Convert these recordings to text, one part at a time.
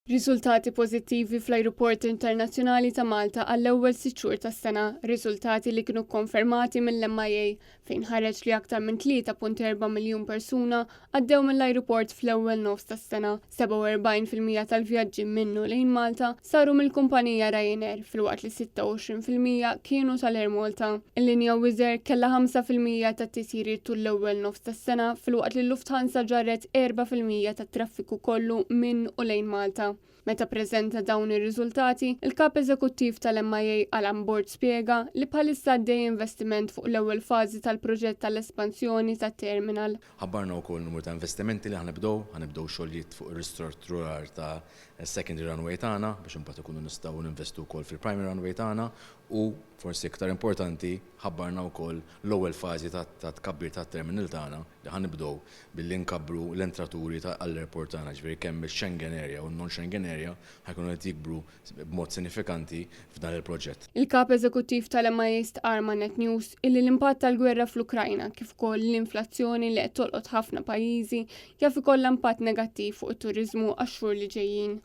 Riżultati pożittivi fl-Ajruport Internazzjonali ta' Malta għall-ewwel 6 xhur tas-sena, riżultati li kienu kkonfermati mill-MIA fejn ħareġ li aktar minn 3.4 miljun persuna għaddew mill-ajruport fl-ewwel nofs tas-sena. 47% tal-vjaġġi minnu lejn Malta saru mill-kumpanija Ryanair filwaqt li 26% kienu tal-Air Malta. Il-linja Wizz Air kellha 5% tat-tisjiriet tul l-ewwel nofs tas-sena filwaqt li Lufthansa ġarret 4% tat-traffiku kollu minn u lejn Malta. Meta preżenta dawn ir-riżultati, il-kap eżekuttiv tal-MIA Alan Borg spjega li bħalissa għaddej investiment fuq l-ewwel fażi tal-proġett tal-espansjoni tat-terminal. Ħabbarna wkoll numru ta' investimenti li ħanibdew xogħlijiet fuq ir-ristrutturar ta' secondary runway tagħna biex imbagħad ikunu nistgħu ninvestu wkoll fil-primary runway tagħna u forsi iktar importanti ħabbarna wkoll l-ewwel fażi ta' tkabbir tat-terminal tagħna li ħanibdew billi nkabbru l-entraturi għall-airport tagħna, ġifieri kemm il-Schengen area u non-Schengen area ħajkunu qed jikbru b'mod sinifikanti f'dan il-proġett. Il-kap eżekuttiv tal-MIA stqar ma' Net News illi l-impatt tal-gwerra fl-Ukrajna kif ukoll l-inflazzjoni li qed tolqot ħafna pajjiżi jaf ikollha impatt negattiv fuq it-turiżmu għax-xhur li ġejjin.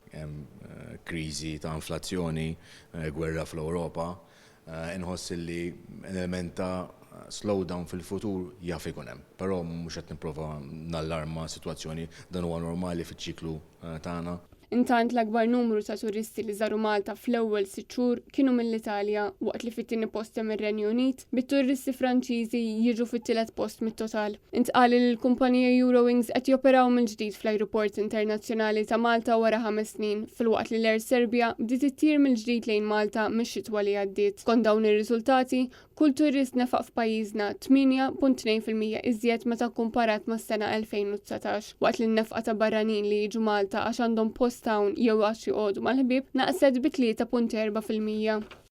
Kriżi ta' inflazzjoni, gwerra fl-Ewropa, inħoss li element ta' slowdown fil-futur jaf ikun hemm. Però mhux qed nipprova nallarma sitwazzjoni dan huwa normali fiċ-ċiklu tagħna. Intant l-akbar numru ta' turisti li żaru Malta fl-ewwel 6 xhur kienu mill-Italja waqt li fit-tieni post hemm ir-Renju Unit, bit-turisti Franċiżi jiġu fit-tielet post mit-total. Intqal li l-kumpanija Eurowings qed joperaw mill-ġdid fl-Ajruport Internazzjonali ta' Malta wara 5 snin, filwaqt li l-Air Serbia bdiet ittir mill-ġdid lejn Malta mix-xitwa li għaddiet. Skont dawn ir-riżultati, kull turist nefaq f'pajjiżna 8.2% iżjed meta kkumparat mas-sena 2019, waqt li n-nefqa ta' barranin li jiġu Malta għax għandhom post hawn jew għax joqogħdu mal-ħbieb naqset bi 3.4%.